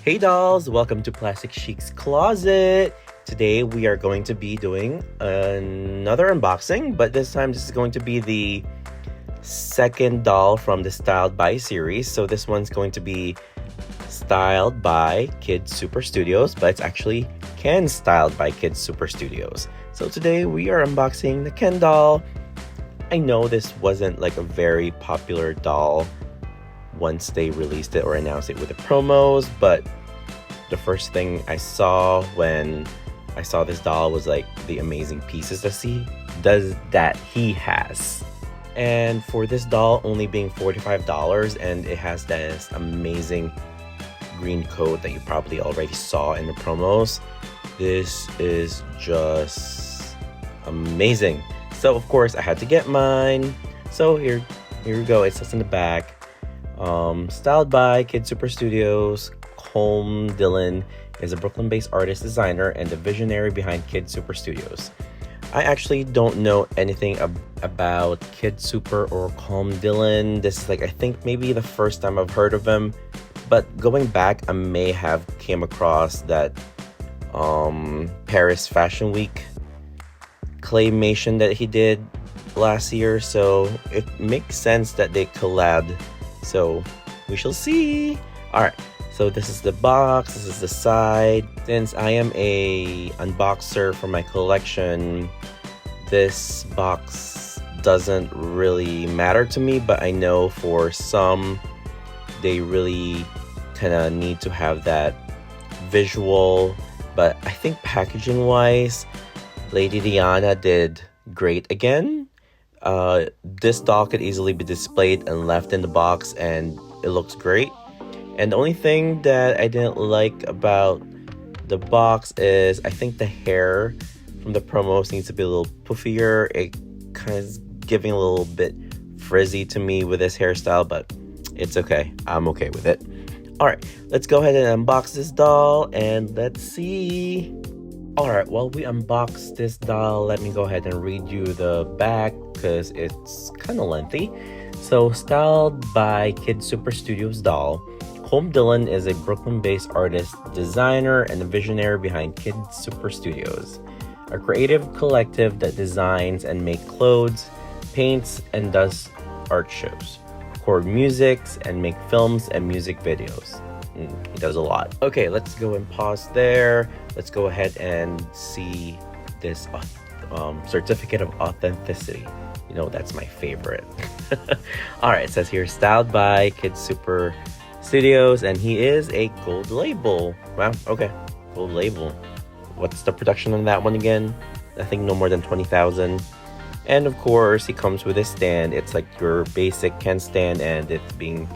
Hey dolls, welcome to Plastic Chic's Closet. Today we are going to be doing another unboxing, but this time this is going to be the second doll from the Styled By series. So this one's going to be styled by KidSuper Studios, but it's actually Ken styled by KidSuper Studios. So today we are unboxing the Ken doll. I know this wasn't like a very popular doll once they released it or announced it with the promos, but the first thing I saw when I saw this doll was like the amazing pieces that he has. And for this doll only being $45, and it has this amazing green coat that you probably already saw in the promos, this is just amazing. So of course I had to get mine. So here we go. It says in the back, styled by KidSuper Studios. Colm Dillane is a Brooklyn-based artist, designer, and the visionary behind KidSuper Studios. I actually don't know anything about KidSuper or Colm Dillane. This is like, I think maybe the first time I've heard of him, but going back I may have came across that Paris Fashion Week claymation that he did last year, so it makes sense that they collabed. So we shall see. All right, so this is the box, this is the side. Since I am a unboxer for my collection, this box doesn't really matter to me, but I know for some they really kind of need to have that visual. But I think packaging wise, Lady Diana did great again. This doll could easily be displayed and left in the box and it looks great. And the only thing that I didn't like about the box is I think the hair from the promos needs to be a little puffier. It kind of is giving a little bit frizzy to me with this hairstyle, but it's okay. I'm okay with it. Alright, let's go ahead and unbox this doll and let's see. Alright, while we unbox this doll, let me go ahead and read you the back because it's kind of lengthy. So, styled by KidSuper Studios Doll, Colm Dillane is a Brooklyn-based artist, designer, and the visionary behind KidSuper Studios, a creative collective that designs and makes clothes, paints, and does art shows, record musics, and make films and music videos. He does a lot. Okay, let's go and pause there. Let's go ahead and see this certificate of authenticity. You know, that's my favorite. All right, it says here, styled by KidSuper Studios, and he is a gold label. Wow, okay, gold label. What's the production on that one again? I think no more than 20,000. And of course, he comes with a stand. It's like your basic Ken stand, and it's being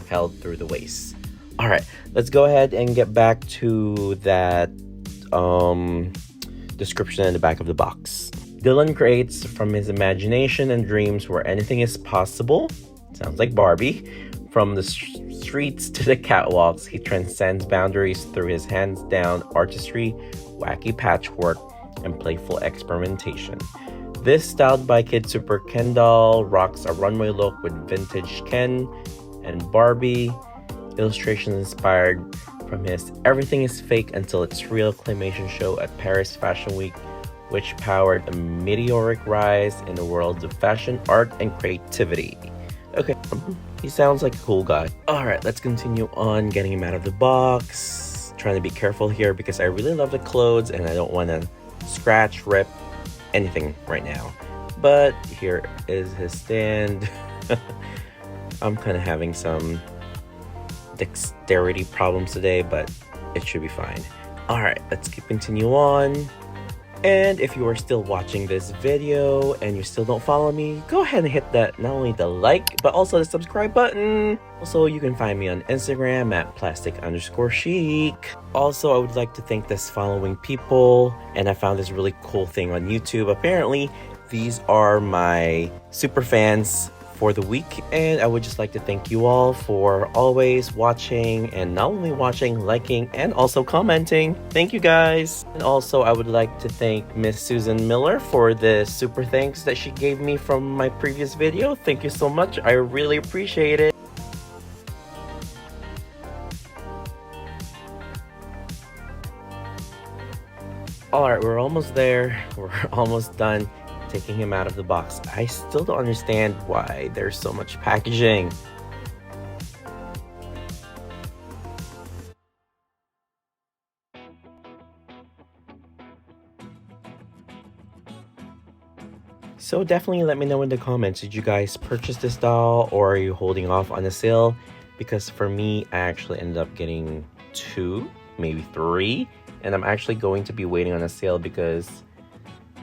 held through the waist. All right, let's go ahead and get back to that description in the back of the box. Dillane creates from his imagination and dreams where anything is possible. Sounds like Barbie. From the streets to the catwalks, he transcends boundaries through his hands-down artistry, wacky patchwork, and playful experimentation. This styled by KidSuper Ken doll rocks a runway look with vintage Ken and Barbie illustrations inspired from his Everything is Fake Until It's Real claymation show at Paris Fashion Week, which powered a meteoric rise in the worlds of fashion, art, and creativity. Okay, he sounds like a cool guy. Alright, let's continue on getting him out of the box. Trying to be careful here because I really love the clothes and I don't want to scratch, rip, anything right now. But here is his stand. I'm kind of having some dexterity problems today, but it should be fine. Alright, let's continue on. And if you are still watching this video and you still don't follow me, go ahead and hit that, not only the like, but also the subscribe button. Also, you can find me on Instagram at plastic_chic. Also, I would like to thank this following people, and I found this really cool thing on YouTube. Apparently, these are my super fans for the week, and I would just like to thank you all for always watching, and not only watching, liking, and also commenting. Thank you guys. And also I would like to thank Miss Susan Miller for the super thanks that she gave me from my previous video. Thank you so much, I really appreciate it. we're almost there. We're almost done taking him out of the box. I still don't understand why there's so much packaging. So definitely let me know in the comments, did you guys purchase this doll or are you holding off on the sale? Because for me, I actually ended up getting 2, maybe 3, and I'm actually going to be waiting on a sale because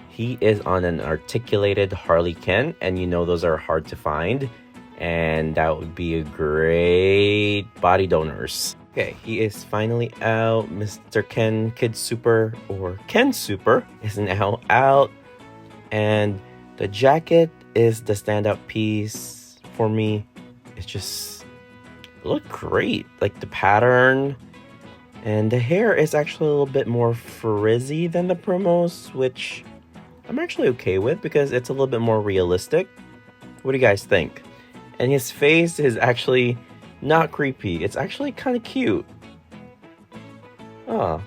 he is on an articulated Harley Ken, and you know those are hard to find, and that would be a great body donors. Okay, he is finally out. Mr. Ken KidSuper, or KenSuper, is now out, and the jacket is the standout piece for me. It's just look great, like the pattern, and the hair is actually a little bit more frizzy than the promos, which I'm actually okay with because it's a little bit more realistic. What do you guys think? And his face is actually not creepy. It's actually kind of cute. Oh,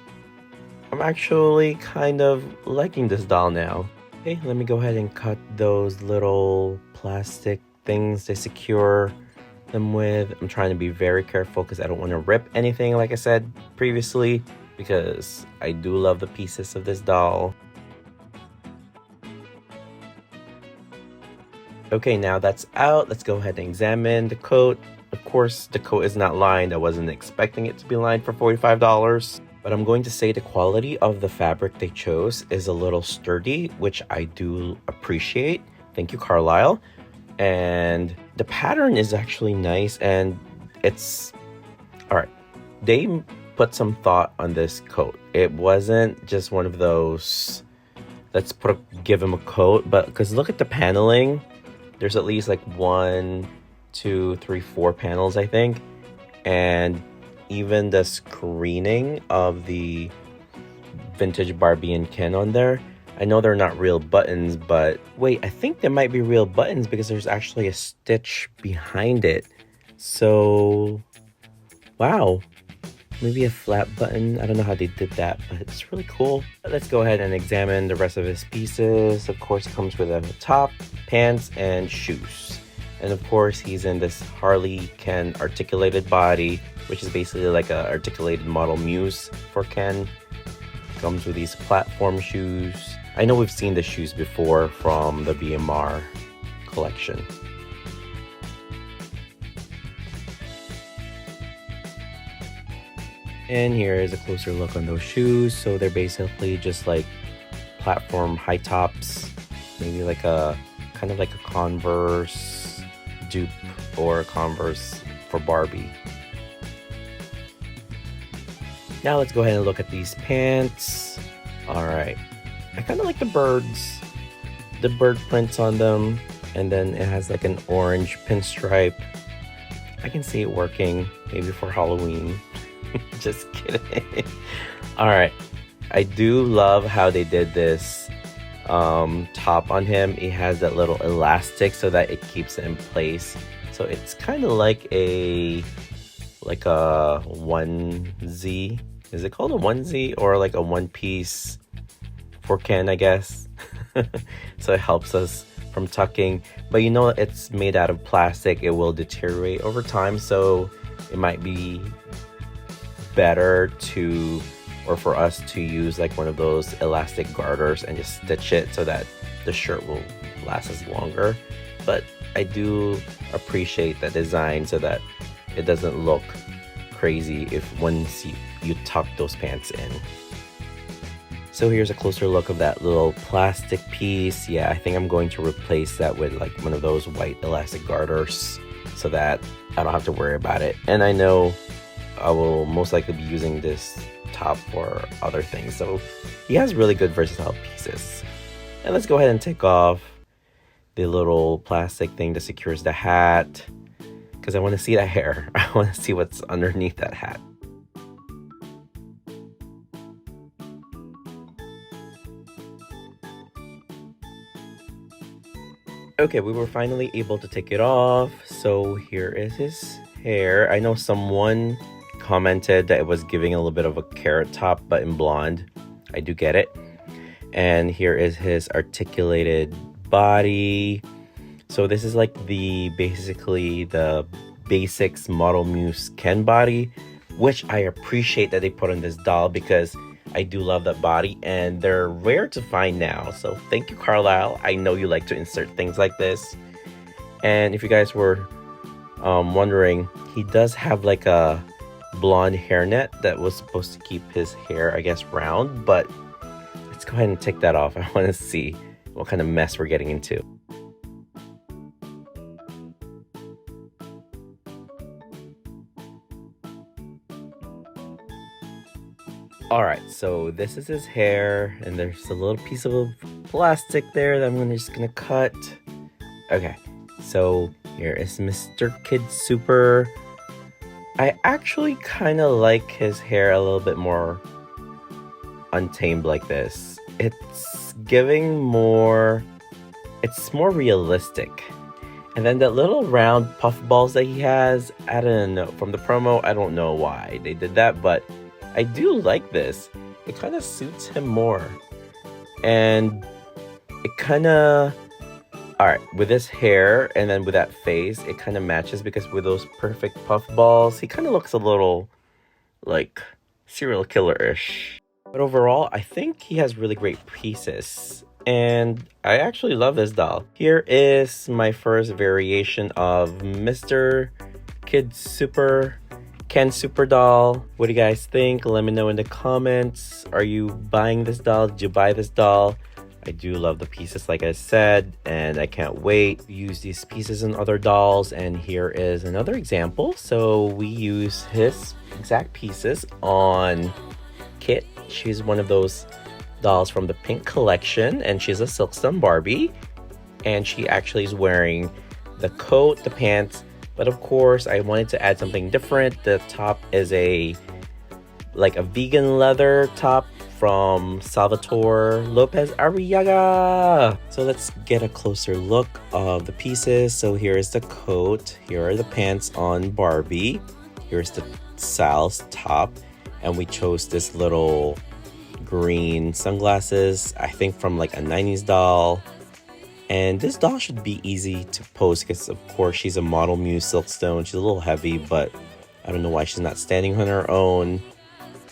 I'm actually kind of liking this doll now. Okay, let me go ahead and cut those little plastic things to secure them with. I'm trying to be very careful because I don't want to rip anything, like I said previously, because I do love the pieces of this doll. Okay, now that's out. Let's go ahead and examine the coat. Of course, the coat is not lined. I wasn't expecting it to be lined for $45. But I'm going to say the quality of the fabric they chose is a little sturdy, which I do appreciate. Thank you, Carlisle. And the pattern is actually nice, and it's... Alright, they put some thought on this coat. It wasn't just one of those, give him a coat, but because look at the paneling. There's at least like 1, 2, 3, 4 panels, I think. And even the screening of the vintage Barbie and Ken on there. I know they're not real buttons, but wait, I think they might be real buttons because there's actually a stitch behind it. So, wow. Maybe a flat button. I don't know how they did that, but it's really cool. Let's go ahead and examine the rest of his pieces. Of course, it comes with a top, pants, and shoes. And of course, he's in this Harley Ken articulated body, which is basically like a articulated model muse for Ken. Comes with these platform shoes. I know we've seen the shoes before from the BMR collection. And here is a closer look on those shoes. So they're basically just like platform high tops, maybe like a kind of like a Converse dupe or a Converse for Barbie. Now let's go ahead and look at these pants. All right, I kind of like the bird prints on them, and then it has like an orange pinstripe. I can see it working maybe for Halloween. Just kidding. All right, I do love how they did this top on him. It has that little elastic so that it keeps it in place. So it's kind of like a onesie. Is it called a onesie or like a one piece for Ken, I guess? So it helps us from tucking, but you know it's made out of plastic. It will deteriorate over time, so it might be better for us to use like one of those elastic garters and just stitch it so that the shirt will last us longer. But I do appreciate that design so that it doesn't look crazy if once you tuck those pants in. So here's a closer look of that little plastic piece. Yeah, I think I'm going to replace that with like one of those white elastic garters so that I don't have to worry about it. And I know I will most likely be using this top for other things. So he has really good versatile pieces. And let's go ahead and take off the little plastic thing that secures the hat, because I want to see that hair. I want to see what's underneath that hat. Okay, we were finally able to take it off. So here is his hair. I know someone commented that it was giving a little bit of a carrot top, but in blonde. I do get it. And here is his articulated body. So this is like basically the basics Model Muse Ken body, which I appreciate that they put on this doll because I do love that body and they're rare to find now. So thank you, Carlisle. I know you like to insert things like this. And if you guys were wondering, he does have like a blonde hairnet that was supposed to keep his hair, I guess, round, but let's go ahead and take that off. I want to see what kind of mess we're getting into. Alright, so this is his hair, and there's a little piece of plastic there that I'm just gonna cut. Okay, so here is Mr. KidSuper. I actually kind of like his hair a little bit more untamed like this. It's giving more, it's more realistic. And then that little round puff balls that he has, I don't know, from the promo, I don't know why they did that, but I do like this. It kind of suits him more. And it kind of, alright, with his hair and then with that face, it kind of matches because with those perfect puff balls, he kind of looks a little like serial killer-ish. But overall, I think he has really great pieces. And I actually love this doll. Here is my first variation of Mr. KidSuper Doll. What do you guys think? Let me know in the comments. Are you buying this doll? Did you buy this doll? I do love the pieces, like I said, and I can't wait to use these pieces in other dolls. And here is another example. So we use his exact pieces on Kit. She's one of those dolls from the pink collection, and she's a Silkstone Barbie, and she actually is wearing the coat, the pants, but of course I wanted to add something different. The top is like a vegan leather top from Salvatore Lopez Arriaga. So let's get a closer look of the pieces. So here is the coat, here are the pants on Barbie, here's the Sal's top, and we chose this little green sunglasses, I think from like a 90s doll. And this doll should be easy to pose because of course she's a Model Muse Silkstone. She's a little heavy, but I don't know why she's not standing on her own.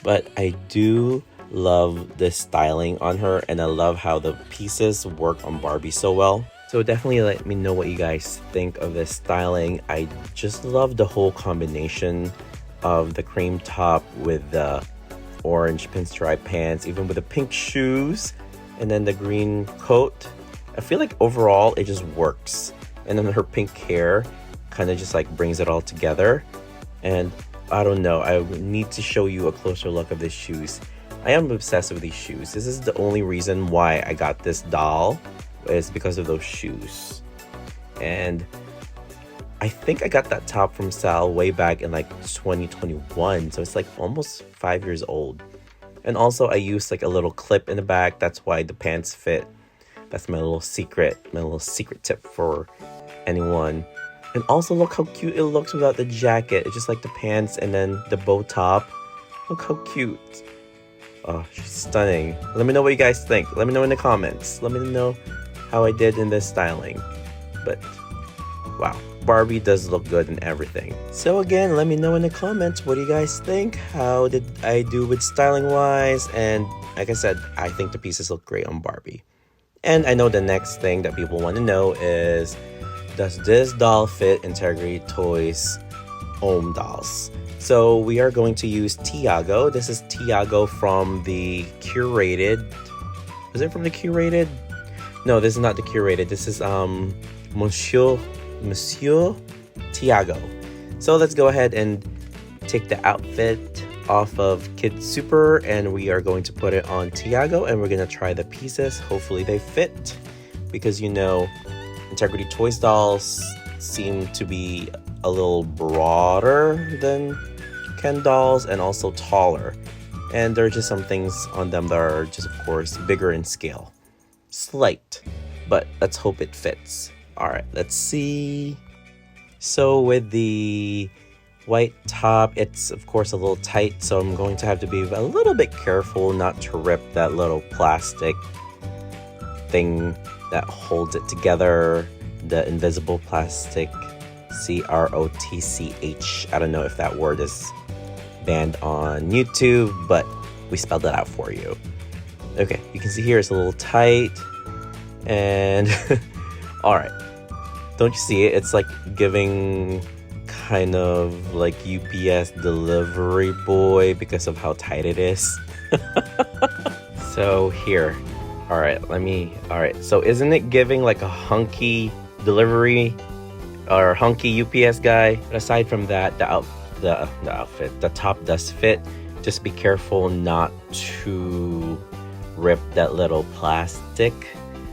But I do love this styling on her, and I love how the pieces work on Barbie so well. So definitely let me know what you guys think of this styling. I just love the whole combination of the cream top with the orange pinstripe pants, even with the pink shoes, and then the green coat. I feel like overall it just works. And then her pink hair kind of just like brings it all together. And I don't know, I need to show you a closer look of these shoes. I am obsessed with these shoes. This is the only reason why I got this doll, is because of those shoes. And I think I got that top from Sal way back in like 2021, so it's like almost 5 years old. And also I used like a little clip in the back, that's why the pants fit. That's my little secret tip for anyone. And also look how cute it looks without the jacket. It's just like the pants and then the bow top. Look how cute. Oh, she's stunning. Let me know what you guys think. Let me know in the comments. Let me know how I did in this styling. But wow, Barbie does look good in everything. So again, let me know in the comments, what do you guys think? How did I do with styling wise? And like I said, I think the pieces look great on Barbie. And I know the next thing that people want to know is, does this doll fit Integrity Toys home dolls? So we are going to use Tiago. This is Tiago from the Curated. Is it from the Curated? No, this is not the Curated. This is Monsieur Tiago. So let's go ahead and take the outfit off of KidSuper, and we are going to put it on Tiago, and we're going to try the pieces. Hopefully they fit, because you know Integrity Toys dolls seem to be a little broader than Ken dolls and also taller, and there are just some things on them that are just of course bigger in scale, slight, but let's hope it fits. All right, let's see. So with the white top, it's of course a little tight, so I'm going to have to be a little bit careful not to rip that little plastic thing that holds it together, the invisible plastic, CROTCH. I don't know if that word is banned on YouTube, but we spelled it out for you. Okay, you can see here it's a little tight, and all right, don't you see it? It's like giving kind of like UPS delivery boy because of how tight it is. So here, all right, so isn't it giving like a hunky delivery or hunky UPS guy? But aside from that, the outfit, the top does fit. Just be careful not to rip that little plastic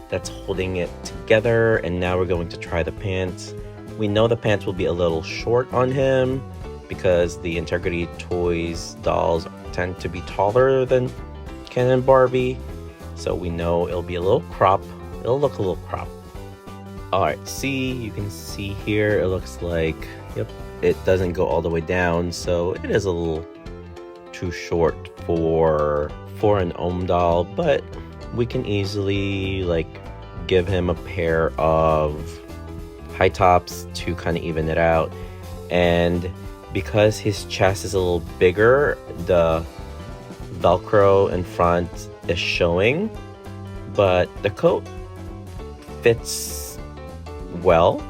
that's holding it together. And now we're going to try the pants. We know the pants will be a little short on him because the Integrity Toys dolls tend to be taller than Ken and Barbie. So we know it'll be a little crop. It'll look a little crop. Alright, you can see here, it looks like, yep, it doesn't go all the way down. So it is a little too short for an Colm doll, but we can easily like give him a pair of high tops to kind of even it out. And because his chest is a little bigger, the Velcro in front is showing, but the coat fits well.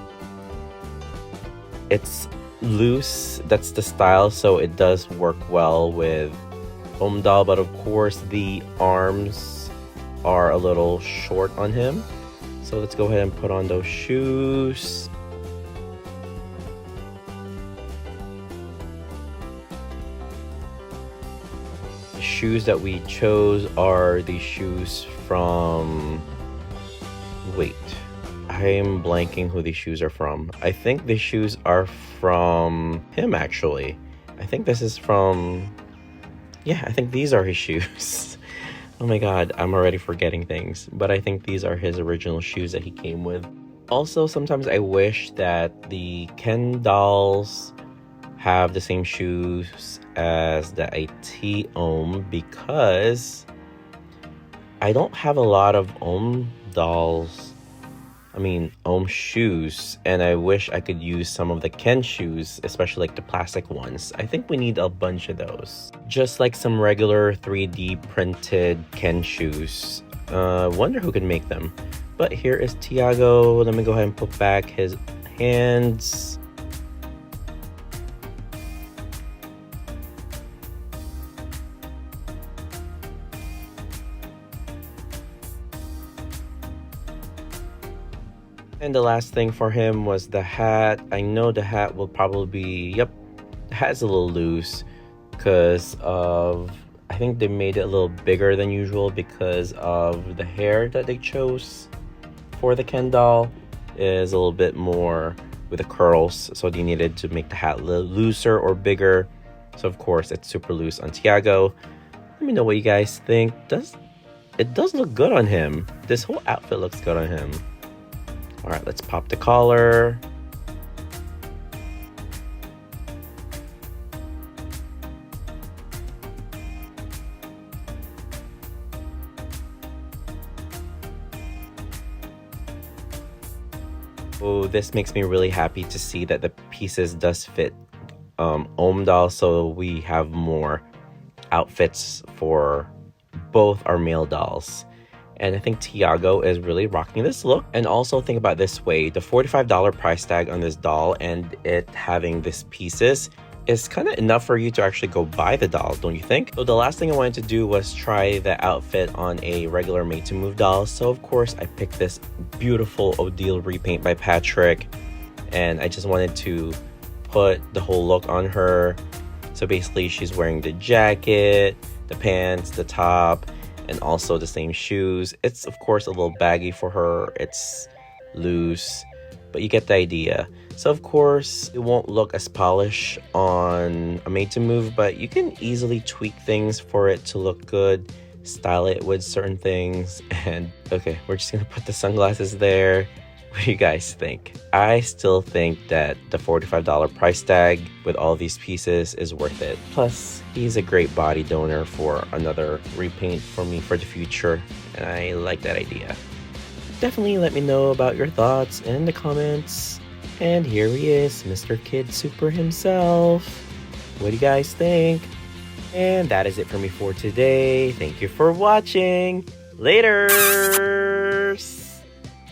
It's loose, that's the style, so it does work well with Colm doll, but of course the arms are a little short on him. So let's go ahead and put on those shoes. The shoes that we chose are the shoes from... Wait, I'm blanking who these shoes are from. I think the shoes are from him, actually. I think this is from... Yeah, I think these are his shoes. Oh my god, I'm already forgetting things. But I think these are his original shoes that he came with. Also, sometimes I wish that the Ken dolls have the same shoes as the IT Colm, because I don't have a lot of Colm shoes, and I wish I could use some of the Ken shoes, especially like the plastic ones. I think we need a bunch of those. Just like some regular 3D printed Ken shoes. Wonder who can make them. But here is Tiago. Let me go ahead and put back his hands. And the last thing for him was the hat. I know the hat will probably be, yep, the hat's a little loose because of, I think they made it a little bigger than usual because of the hair that they chose for the Ken doll is a little bit more with the curls. So they needed to make the hat a little looser or bigger. So of course it's super loose on Tiago. Let me know what you guys think. It does look good on him. This whole outfit looks good on him. All right, let's pop the collar. Oh, this makes me really happy to see that the pieces does fit Colm doll, so we have more outfits for both our male dolls. And I think Tiago is really rocking this look. And also think about it this way, the $45 price tag on this doll and it having these pieces is kind of enough for you to actually go buy the doll, don't you think? So the last thing I wanted to do was try the outfit on a regular Made to Move doll. So of course I picked this beautiful Odile repaint by Patrick, and I just wanted to put the whole look on her. So basically she's wearing the jacket, the pants, the top, and also the same shoes. It's of course a little baggy for her, it's loose, but you get the idea. So of course it won't look as polished on a Made to Move, but you can easily tweak things for it to look good, style it with certain things. And okay, we're just gonna put the sunglasses there. What do you guys think? I still think that the $45 price tag with all these pieces is worth it. Plus, he's a great body donor for another repaint for me for the future, and I like that idea. definitely let me know about your thoughts in the comments. And here he is, Mr. KidSuper himself. What do you guys think? And that is it for me for today. Thank you for watching. Later!